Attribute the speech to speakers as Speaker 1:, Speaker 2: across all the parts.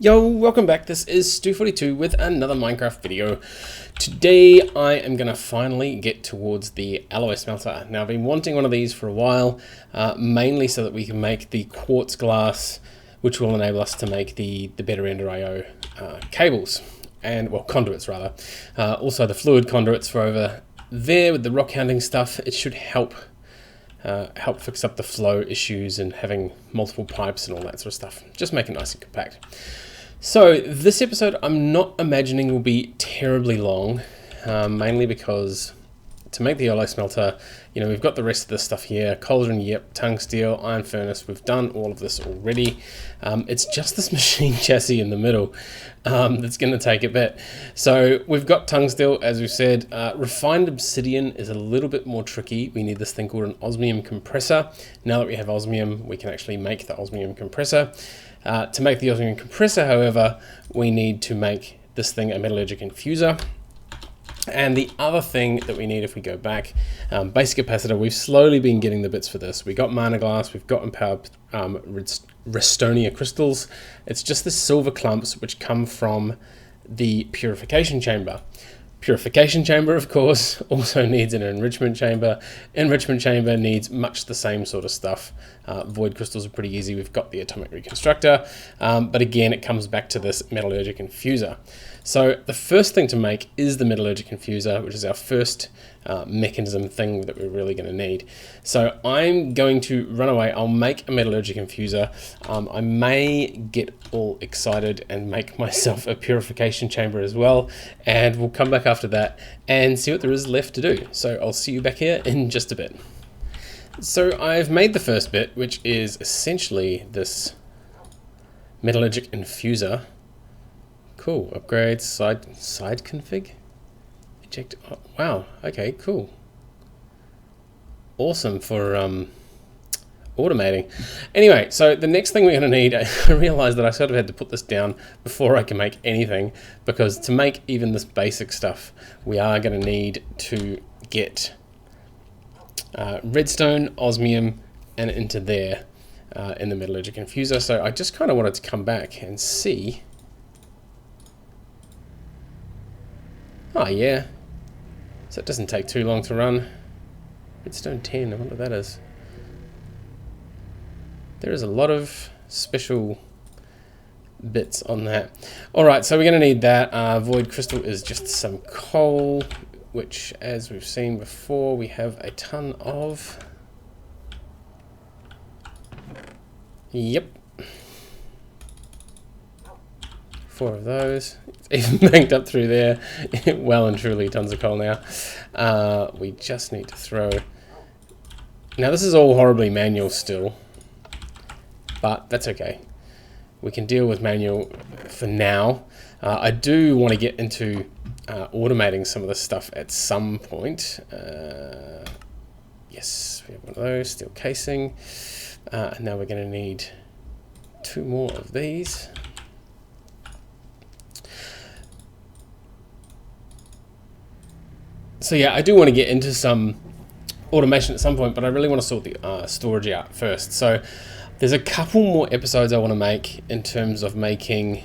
Speaker 1: Yo, welcome back. This is Stu42 with another Minecraft video. Today I am going to finally get towards the Alloy Smelter. Now I've been wanting one of these for a while, mainly so that we can make the quartz glass, which will enable us to make the better Ender IO cables, and well, conduits rather. Also the fluid conduits for over there with the rock hounding stuff. It should help fix up the flow issues and having multiple pipes and all that sort of stuff. Just make it nice and compact. So this episode I'm not imagining will be terribly long, mainly because to make the Alloy Smelter, we've got the rest of this stuff here. Cauldron, yep, tungsteel, iron furnace, we've done all of this already. It's just this machine chassis in the middle that's going to take a bit. So we've got tungsteel, as we've said. Refined obsidian is a little bit more tricky. We need this thing called an osmium compressor. Now that we have osmium, we can actually make the osmium compressor. To make the osmium compressor, however, we need to make this thing a metallurgic infuser. And the other thing that we need, if we go back, basic capacitor, we've slowly been getting the bits for this. We got mana glass, we've got empowered Restonia crystals. It's just the silver clumps which come from the purification chamber. Purification chamber, of course, also needs an enrichment chamber. Enrichment chamber needs much the same sort of stuff. Void crystals are pretty easy. We've got the atomic reconstructor, but again, it comes back to this metallurgic infuser. So the first thing to make is the metallurgic infuser, which is our first mechanism thing that we're really going to need. So I'm going to run away. I'll make a metallurgic infuser. I may get all excited and make myself a purification chamber as well, and we'll come back after that and see what there is left to do. So I'll see you back here in just a bit. So I've made the first bit, which is essentially this metallurgic infuser. Cool. Upgrade side config. Eject. Oh, wow. Okay. Cool. Awesome for automating. Anyway, so the next thing we're going to need, I realized that I sort of had to put this down before I can make anything, because to make even this basic stuff, we are going to need to get redstone, osmium, and into there in the metallurgic infuser. So I just kind of wanted to come back and see. Oh yeah, so it doesn't take too long to run. Redstone 10, I wonder what that is. There is a lot of special bits on that. Alright, so we're going to need that. Void crystal is just some coal, which, as we've seen before, we have a ton of. Yep. 4 of those. It's even banked up through there. Well and truly tons of coal now. We just need to throw. Now this is all horribly manual still, but that's okay. We can deal with manual for now. I do want to get into automating some of this stuff at some point. Yes, we have one of those. Steel casing. And now we're going to need 2 more of these. So yeah, I do want to get into some automation at some point, but I really want to sort the storage out first. So there's a couple more episodes I want to make in terms of making.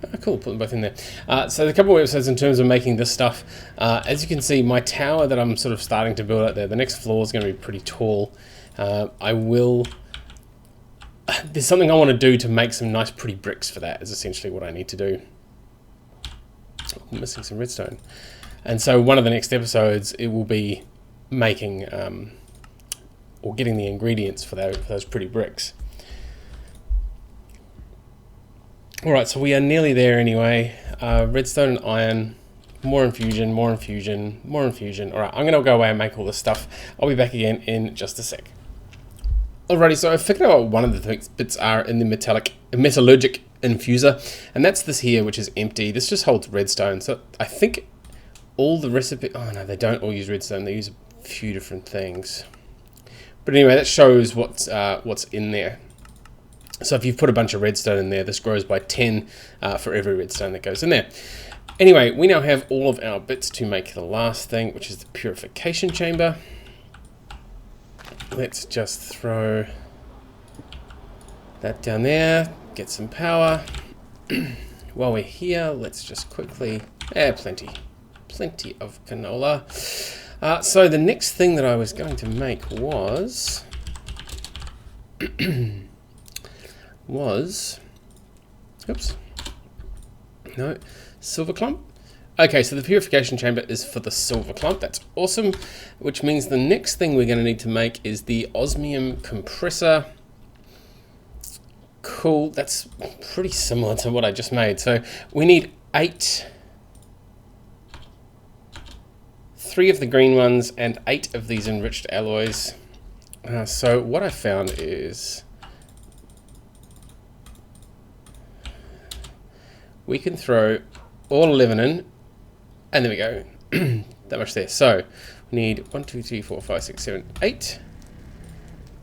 Speaker 1: Oh, cool, put them both in there. So there's a couple more episodes in terms of making this stuff. As you can see, my tower that I'm sort of starting to build out there, the next floor is going to be pretty tall. There's something I want to do to make some nice pretty bricks for that, is essentially what I need to do. I'm missing some redstone. And so one of the next episodes, it will be making or getting the ingredients for those pretty bricks. Alright, so we are nearly there anyway. Redstone and iron, more infusion, more infusion, more infusion. Alright, I'm going to go away and make all this stuff. I'll be back again in just a sec. Alrighty, so I've figured out what one of the bits are in the metallurgic infuser, and that's this here, which is empty. This just holds redstone, so I think all the recipe. Oh no, they don't all use redstone. They use a few different things. But anyway, that shows what's in there. So if you've put a bunch of redstone in there, this grows by 10 for every redstone that goes in there. Anyway, we now have all of our bits to make the last thing, which is the purification chamber. Let's just throw that down there, get some power, while we're here, let's just quickly, plenty of canola. So the next thing that I was going to make was oops, no, silver clump. Okay, so the purification chamber is for the silver clump. That's awesome, which means the next thing we're going to need to make is the osmium compressor. Cool, that's pretty similar to what I just made. So we need 3 of the green ones and 8 of these enriched alloys. So what I found is we can throw all 11 in, and there we go. That much there. So we need 1, 2, 3, 4, 5, 6, 7, 8,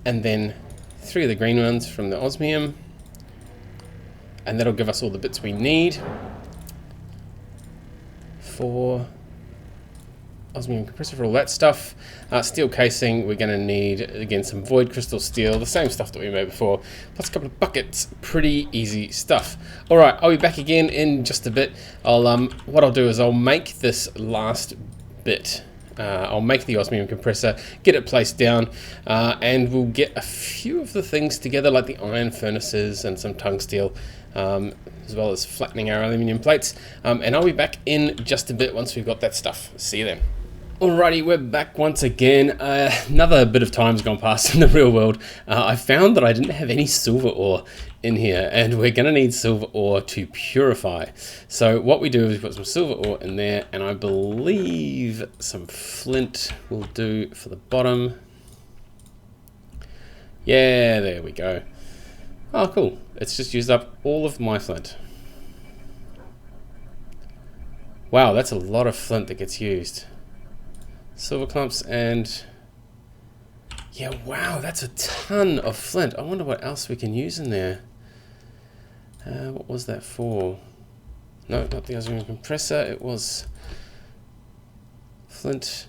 Speaker 1: and then 3 of the green ones from the osmium, and that'll give us all the bits we need for osmium compressor for all that stuff. Steel casing, we're going to need, again, some void crystal steel, the same stuff that we made before, plus a couple of buckets. Pretty easy stuff. All right, I'll be back again in just a bit. What I'll do is I'll make this last bit. I'll make the osmium compressor, get it placed down, and we'll get a few of the things together, like the iron furnaces and some tungsteel, as well as flattening our aluminium plates. And I'll be back in just a bit once we've got that stuff. See you then. Alrighty, we're back once again. Another bit of time's gone past in the real world. I found that I didn't have any silver ore in here, and we're going to need silver ore to purify. So what we do is we put some silver ore in there, and I believe some flint will do for the bottom. Yeah, there we go. Oh, cool. It's just used up all of my flint. Wow, that's a lot of flint that gets used. Silver clumps and... yeah, wow, that's a ton of flint. I wonder what else we can use in there. What was that for? No, not the osmium compressor. It was flint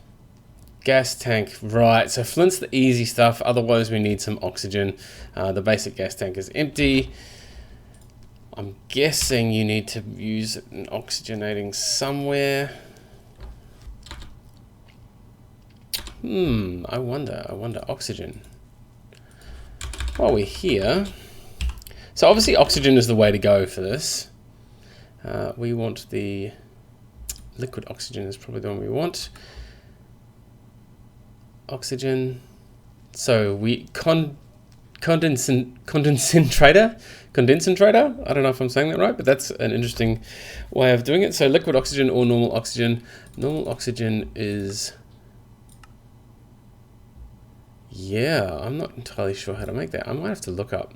Speaker 1: gas tank. Right, so flint's the easy stuff. Otherwise, we need some oxygen. The basic gas tank is empty. I'm guessing you need to use an oxygenating somewhere. I wonder, oxygen. While we're here, so obviously oxygen is the way to go for this. We want the liquid oxygen is probably the one we want. Oxygen. So we condensator. I don't know if I'm saying that right, but that's an interesting way of doing it. So liquid oxygen or normal oxygen. Normal oxygen is... yeah, I'm not entirely sure how to make that. I might have to look up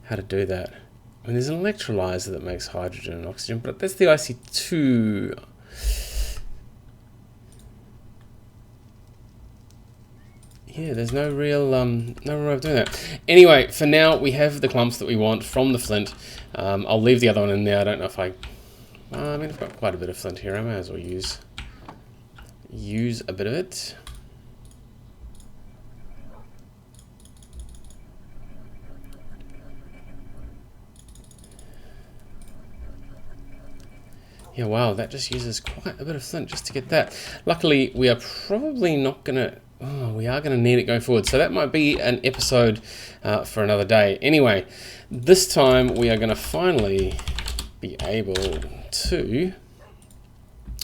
Speaker 1: how to do that. I mean, there's an electrolyzer that makes hydrogen and oxygen, but that's the IC2. Yeah, there's no real way of doing that. Anyway, for now, we have the clumps that we want from the flint. I'll leave the other one in there. I don't know if I mean, I've got quite a bit of flint here. I may as well use a bit of it. Yeah, wow, that just uses quite a bit of flint just to get that. Luckily, we are probably not going to... oh, we are going to need it going forward. So that might be an episode for another day. Anyway, this time we are going to finally be able to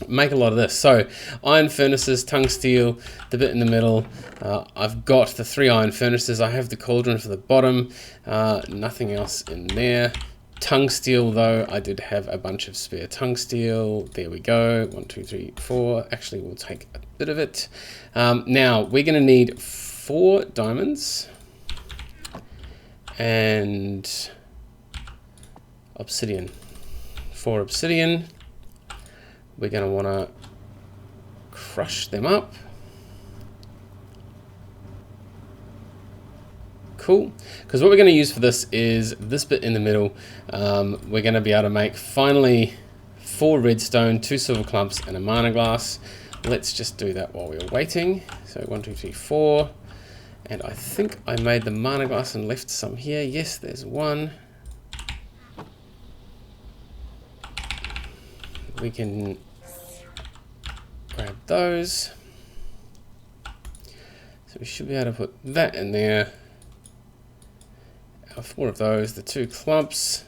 Speaker 1: make a lot of this. So iron furnaces, tungsteel, the bit in the middle. I've got the 3 iron furnaces. I have the cauldron for the bottom. Nothing else in there. Tungsteel, though, I did have a bunch of spare tungsteel. There we go. 1, 2, 3, 4. Actually, we'll take a bit of it. Now, we're going to need 4 diamonds and obsidian. 4 obsidian. We're going to want to crush them up. Cool, because what we're going to use for this is this bit in the middle. We're going to be able to make finally 4 redstone, 2 silver clumps, and a mana glass. Let's just do that while we're waiting. So 1, 2, 3, 4, and I think I made the mana glass and left some here. Yes, there's one. we can grab those. So we should be able to put that in there. Our 4 of those, the 2 clumps.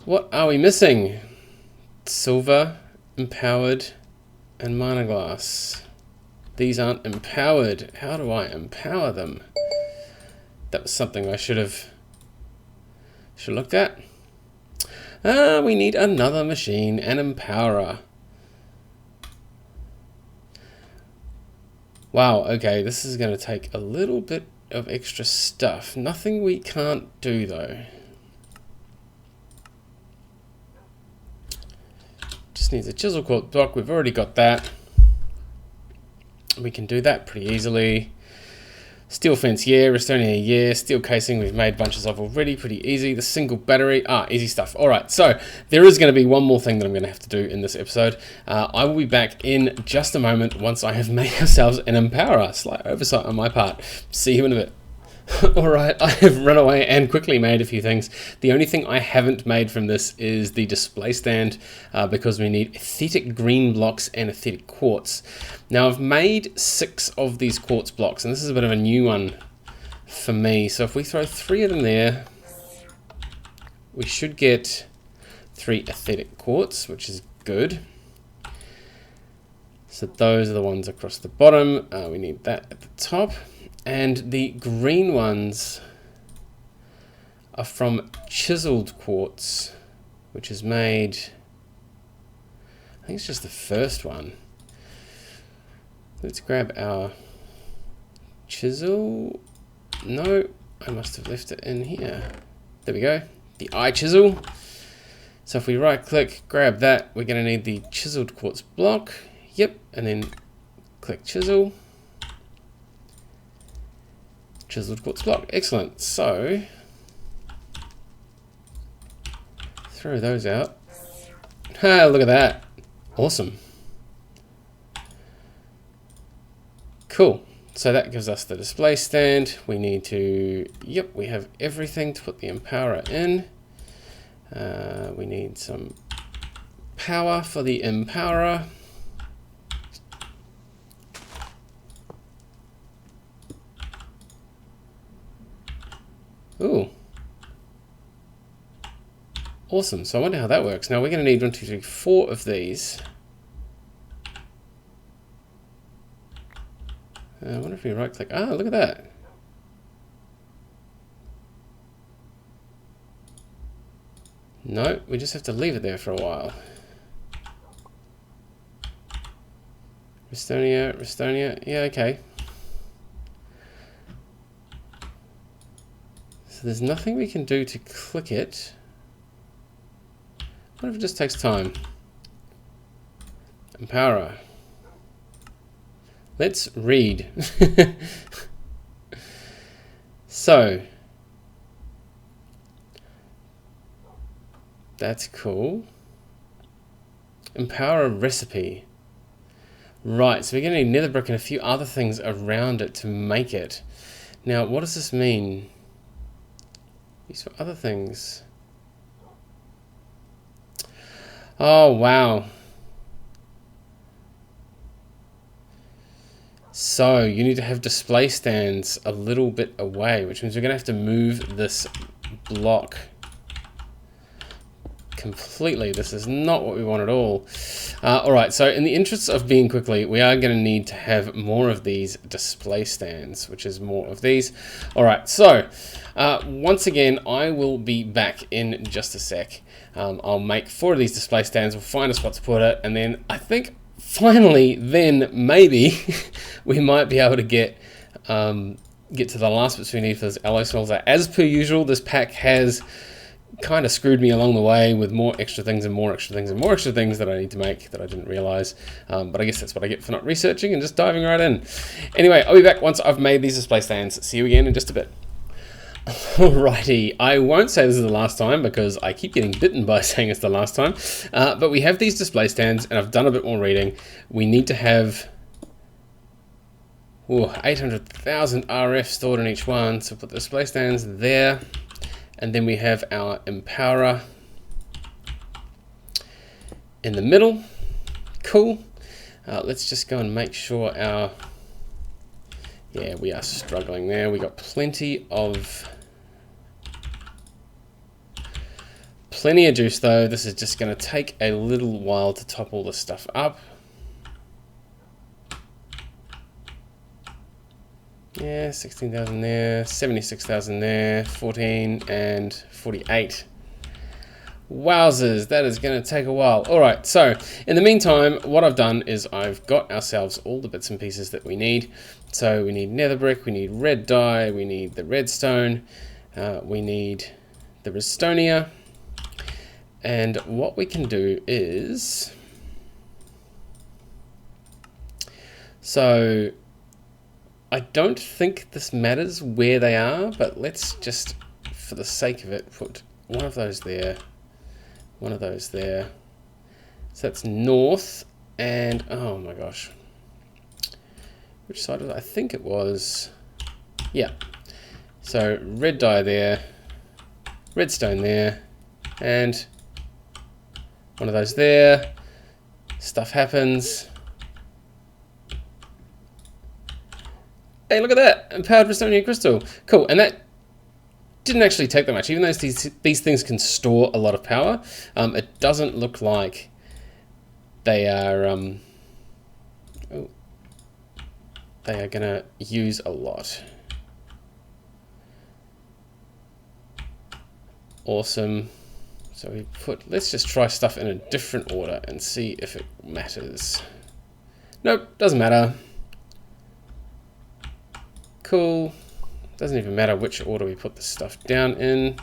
Speaker 1: What are we missing? Silver, empowered, and minor glass. These aren't empowered. How do I empower them? That was something I should have looked at. We need another machine, an empowerer. Wow, okay, this is going to take a little bit of extra stuff. Nothing we can't do though. Just needs a chisel quartz block. We've already got that. We can do that pretty easily. Steel fence, yeah. Restonia, yeah. Steel casing, we've made bunches of already. Pretty easy. The single battery, easy stuff. All right, so there is going to be one more thing that I'm going to have to do in this episode. I will be back in just a moment once I have made ourselves an empowerer. Slight oversight on my part. See you in a bit. Alright, I have run away and quickly made a few things. The only thing I haven't made from this is the display stand, because we need aesthetic green blocks and aesthetic quartz. Now I've made 6 of these quartz blocks, and this is a bit of a new one for me. So if we throw 3 of them there, we should get 3 aesthetic quartz, which is good. So those are the ones across the bottom. We need that at the top. And the green ones are from chiseled quartz, which is made, I think it's just the first one. Let's grab our chisel. No, I must have left it in here. There we go, the eye chisel. So if we right click, grab that, we're going to need the chiseled quartz block. Yep, and then click chisel. Chiseled quartz block. Excellent. So throw those out. Look at that. Awesome. Cool. So that gives us the display stand. We need to, we have everything to put the empowerer in. We need some power for the empowerer. Ooh. Awesome. So I wonder how that works. Now we're going to need 1, 2, 3, 4 of these. I wonder if we right click. Look at that. No, we just have to leave it there for a while. Restonia. Yeah, okay. So there's nothing we can do to click it. What if it just takes time? Empowerer. Let's read. So that's cool. Empowerer recipe. Right, so we're going to need nether brick and a few other things around it to make it. Now, what does this mean? These for other things. Oh, wow. So you need to have display stands a little bit away, which means we're going to have to move this block completely. This is not what we want at all. All right, so in the interests of being quickly, we are going to need to have more of these display stands, which is more of these. All right, so once again, I will be back in just a sec. I'll make 4 of these display stands. We'll find a spot to put it, and then I think finally, then maybe we might be able to get to the last bits we need for this alloy smelter. As per usual, this pack has kind of screwed me along the way with more extra things and more extra things and more extra things that I need to make that I didn't realize. But I guess that's what I get for not researching and just diving right in. Anyway, I'll be back once I've made these display stands. See you again in just a bit. Alrighty, I won't say this is the last time because I keep getting bitten by saying it's the last time. But we have these display stands and I've done a bit more reading. We need to have 800,000 RF stored in each one. So put the display stands there. And then we have our empowerer. in the middle. Cool. Let's just go and make sure our... Yeah, we are struggling there. We got plenty of juice though. This is just going to take a little while to top all this stuff up. Yeah, 16,000 there, 76,000 there, 14 and 48. Wowzers, that is going to take a while. All right, so in the meantime, what I've done is I've got ourselves all the bits and pieces that we need. So we need nether brick, we need red dye, we need the redstone, we need the redstonia. And what we can do is... So... I don't think this matters where they are, but let's just, for the sake of it, put one of those there, one of those there. So that's north, and oh my gosh. Which side was it? I think it was, yeah. So red dye there, redstone there, and one of those there. Stuff happens. Hey, look at that! Empowered Redstone crystal. Cool, and that didn't actually take that much. Even though these things can store a lot of power, it doesn't look like they are they are gonna use a lot. Awesome. So we put, let's just try stuff in a different order and see if it matters. Nope, doesn't matter. Cool. Doesn't even matter which order we put this stuff down in.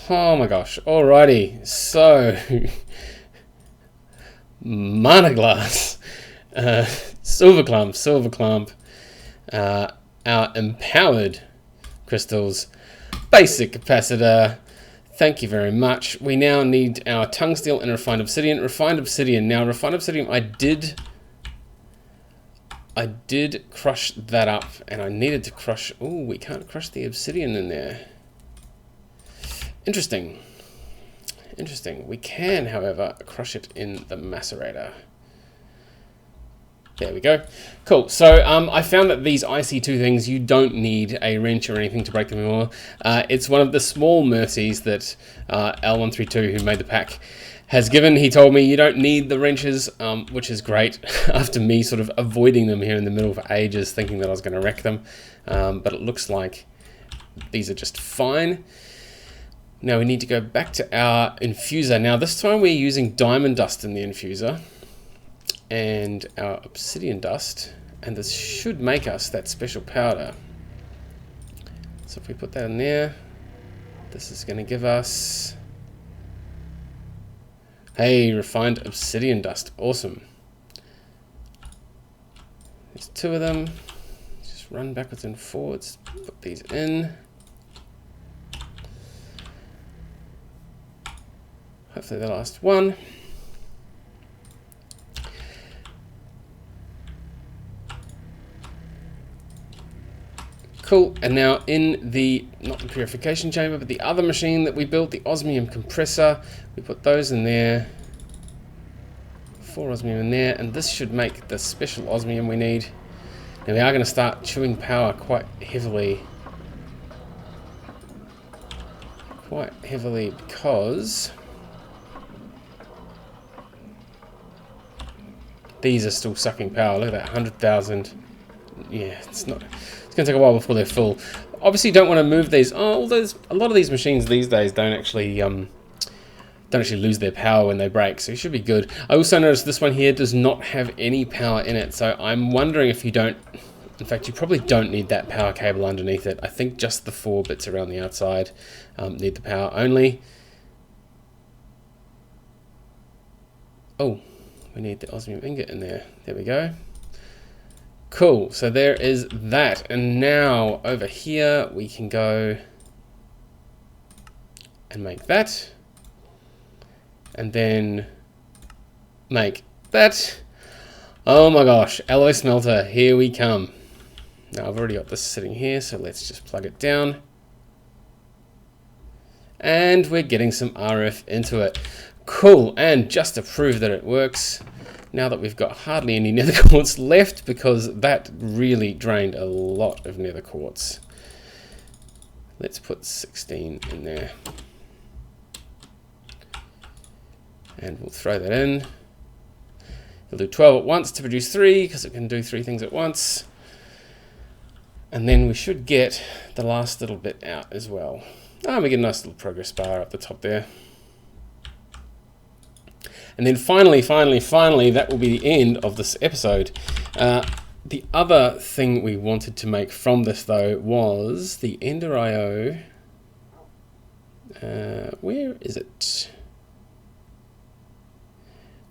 Speaker 1: Oh my gosh. Alrighty. So, mana glass, silver clump, our empowered crystals, basic capacitor. Thank you very much. We now need our tungsteel and refined obsidian. Refined obsidian. Now, refined obsidian, I did crush that up, and I needed to crush... Oh, we can't crush the obsidian in there. Interesting. Interesting. We can, however, crush it in the macerator. There we go. Cool. So I found that these IC2 things, you don't need a wrench or anything to break them anymore. It's one of the small mercies that L132, who made the pack, has given. He told me you don't need the wrenches, which is great, after me sort of avoiding them here in the middle for ages, thinking that I was going to wreck them. But it looks like these are just fine. Now we need to go back to our infuser. Now this time we're using diamond dust in the infuser and our obsidian dust, and this should make us that special powder. So if we put that in there, this is going to give us, hey, refined obsidian dust. Awesome. There's two of them. Just run backwards and forwards, put these in. Hopefully the last one. Cool, and now in the, not the purification chamber, but the other machine that we built, the osmium compressor, we put those in there. 4 osmium in there, and this should make the special osmium we need. Now we are going to start chewing power quite heavily. Because these are still sucking power. Look at that, 100,000. Yeah, it's not. It's going to take a while before they're full. Obviously, you don't want to move these. Oh, a lot of these machines these days don't actually lose their power when they break, so you should be good. I also noticed this one here does not have any power in it, so I'm wondering if you don't. In fact, you probably don't need that power cable underneath it. I think just the 4 bits around the outside need the power only. Oh, we need the osmium ingot in there. There we go. Cool, so there is that. And now over here we can go and make that. And then make that. Oh my gosh, Alloy Smelter, here we come. Now I've already got this sitting here, so let's just plug it down. and we're getting some RF into it. Cool, and just to prove that it works, now that we've got hardly any nether quartz left, because that really drained a lot of nether quartz. Let's put 16 in there. And we'll throw that in. We'll do 12 at once to produce 3, because it can do 3 things at once. And then we should get the last little bit out as well. We get a nice little progress bar up the top there. And then finally, that will be the end of this episode. The other thing we wanted to make from this, though, was the Ender IO. Where is it?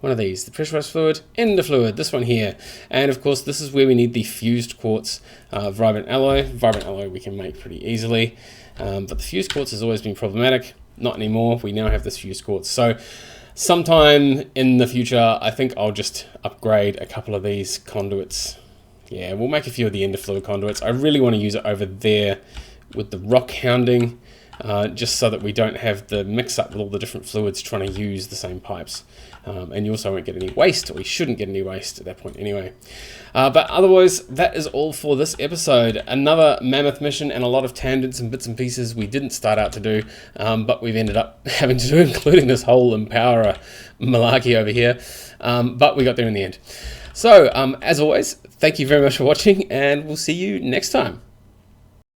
Speaker 1: One of these, the pressurized fluid, Ender fluid, this one here. And of course, this is where we need the fused quartz vibrant alloy. Vibrant alloy we can make pretty easily, but the fused quartz has always been problematic. Not anymore, we now have this fused quartz. So sometime in the future, I think I'll just upgrade a couple of these conduits. Yeah, we'll make a few of the Ender fluid conduits. I really want to use it over there with the rock hounding, just so that we don't have the mix up with all the different fluids trying to use the same pipes. And you also won't get any waste, or we shouldn't get any waste at that point anyway. But otherwise, that is all for this episode. Another mammoth mission and a lot of tangents and bits and pieces we didn't start out to do, but we've ended up having to do, including this whole Empowerer malarkey over here. But we got there in the end. So, as always, thank you very much for watching, and we'll see you next time.